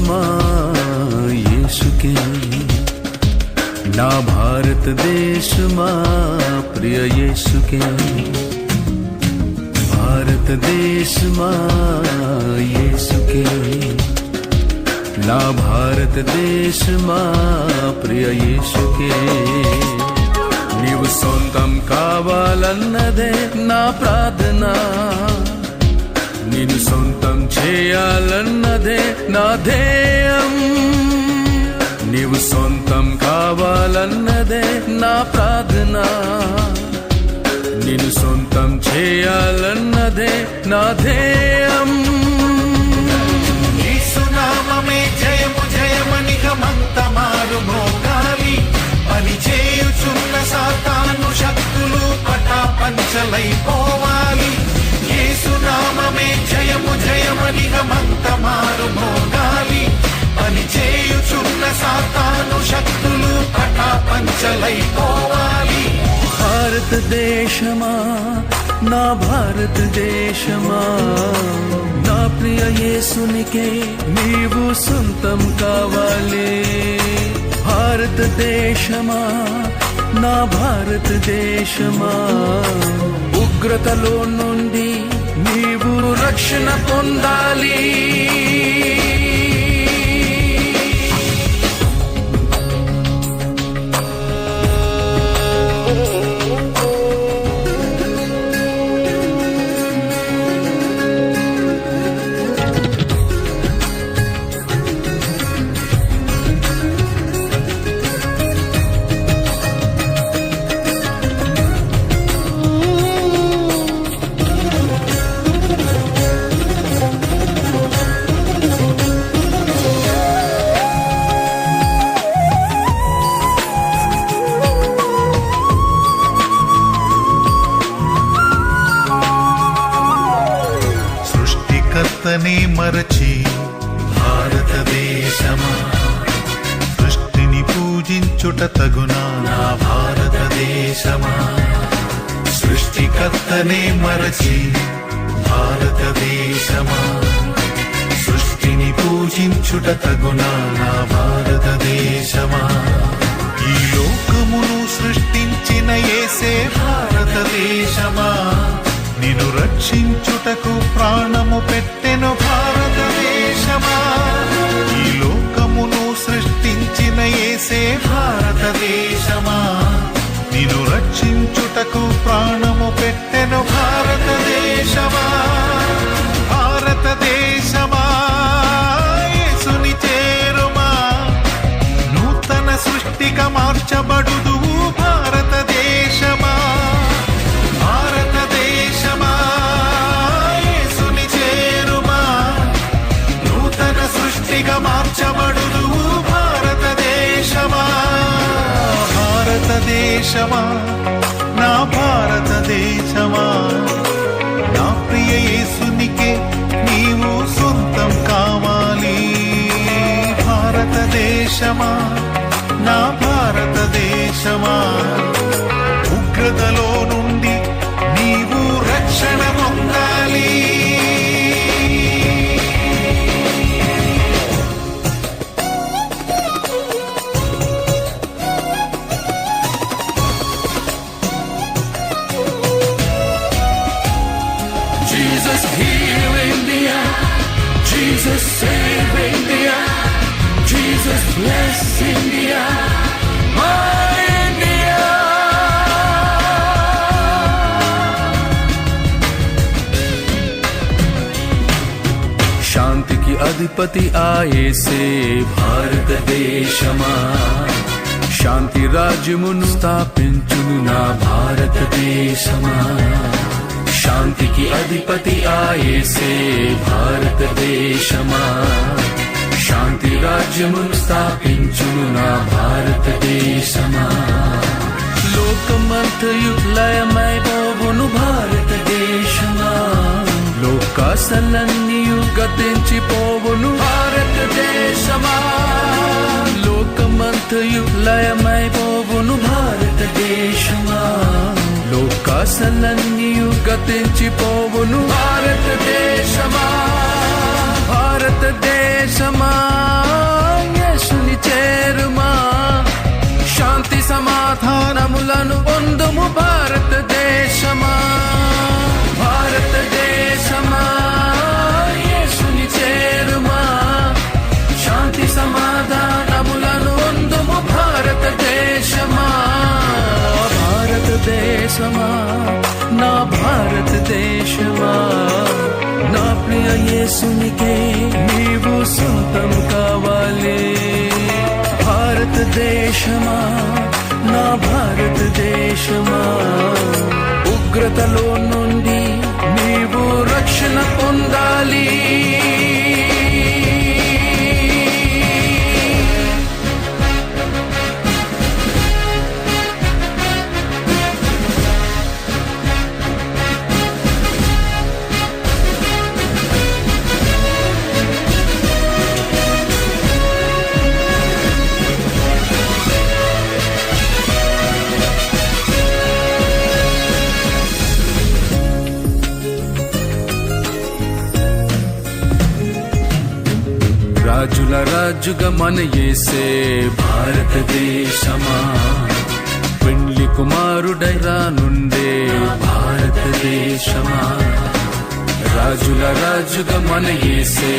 దేశమా యేసుకే, నా భారతదేశమా ప్రియ యేసుకే, భారతదేశమా యేసుకే, నా భారతదేశమా ప్రియ యేసుకే. నీవు సొంతం కావాలన్నదే నా ప్రార్థన, నిన్ను సొంతం చేయాలన్నదే నా ధ్యేయం. నీవు సొంతం కావాలన్నదే నా ప్రార్థన, నిన్ను సొంతం చేయాలన్నదే నా ధ్యేయం. యేసునామమే జయము జయమని గమంతమారు మోగాలి, పని చేయుచున్న సాతాను శక్తులు పటాపంచలైపోవాలి. యేసునామమే జయము జయమని గమంతమారు మోగాలి, పని చేయుచున్న సాతాను శక్తులు పటాపంచలైపోవాలి. భారతదేశమా నా భారతదేశమా, నా ప్రియ యేసునికే నీవు సొంతం కావాలి. భారతదేశమా నా భారతదేశమా, ఉగ్రతలో నుండి నీవు రక్షణ పొందాలి. సృష్టికర్తనే మరచి భారతదేశమా, సృష్టిని పూజించుట తగునా నా భారతదేశమా. సృష్టికర్తనే మరచి భారతదేశమా, సృష్టిని పూజించుట తగునా నా భారతదేశమా. ఈ లోకమును సృష్టించిన యేసే భారతదేశమా, నిన్ను రక్షించుటకు ప్రాణము పెట్టెను భారతదేశమా. ఈ లోకమును సృష్టించిన యేసే భారతదేశమా, నిన్ను రక్షించుటకు ప్రాణము పెట్టెను భారతదేశమా. భారతదేశమా యేసుని చేరుమా, నూతన సృష్టిగా మార్చబడుదువు భారతదేశమా. భారతదేశమా యేసుని చేరుమా, నూతన సృష్టిగా మార్చబడుదువు భారతదేశమా. భారతదేశమా నా భారతదేశమా, నా ప్రియ యేసునికే నీవు సొంతం కావాలి. భారతదేశమా నా భారతదేశమా, ఉగ్రతలో నుండి నీవు రక్షణ పొందాలి. Jesus heal India, Jesus save India, Jesus bless India, my India. శాంతికి అధిపతి ఆయేసే భారతదేశమా, శాంతి రాజ్యమును స్థాపించును నా భారతదేశమా. శాంతికి అధిపతి ఆయేసే భారతదేశమా, శాంతి రాజ్యమును స్థాపించును నా భారతదేశమా. లోకమంతయు లయమైపోవును భారతదేశమా, లోకాసలన్నీయు గతించిపోవును భారతదేశమా. లోకమంతయు లయమైపోవును భారతదేశమా, లోకాసలన్నీయు గతించిపోవును భారతదేశమా. భారతదేశమా దేశమా నా భారతదేశమా నా ప్రియ యేసునికే నీవు సొంతం కావాలి భారతదేశమా నా భారతదేశమా ఉగ్రతలో నుండి నీవు రక్షణ పొందాలి రాజుల రాజుగా మన యేసే భారతదేశమా పెండ్లి కుమారుడై రానుండే భారతదేశమా రాజుల రాజుగా మన యేసే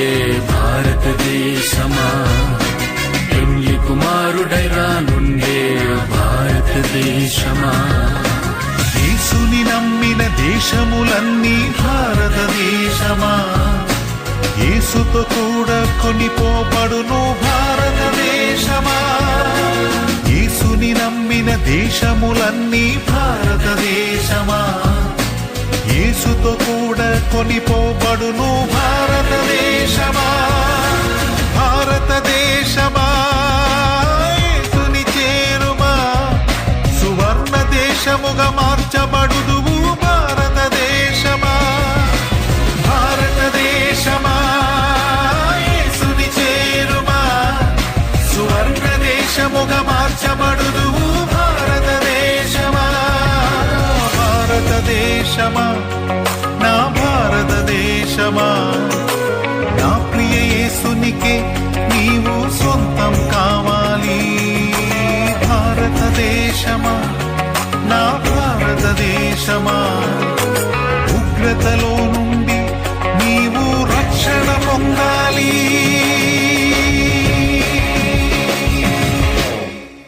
భారతదేశమా పెండ్లి కుమారుడై రానుండే భారతదేశమా యేసుని నమ్మిన దేశములన్నీ భారతదేశమా యేసుతో కూడా కొనిపోబడును భారతదేశమా యేసుని నమ్మిన దేశములన్నీ భారతదేశమా యేసుతో కూడా కొనిపోబడును భారతదేశమా భారతదేశమా యేసుని చేరుమా సువర్ణ దేశముగా మార్చబడుదువు భారతదేశమా భారతదేశమా యేసుని చేరుమా సువర్ణ దేశముగా మార్చబడుదువు భారతదేశమా భారతదేశమా నా భారతదేశమా నా ప్రియ యేసునికే నీవు సొంతం కావాలి భారతదేశమా నా భారతదేశమా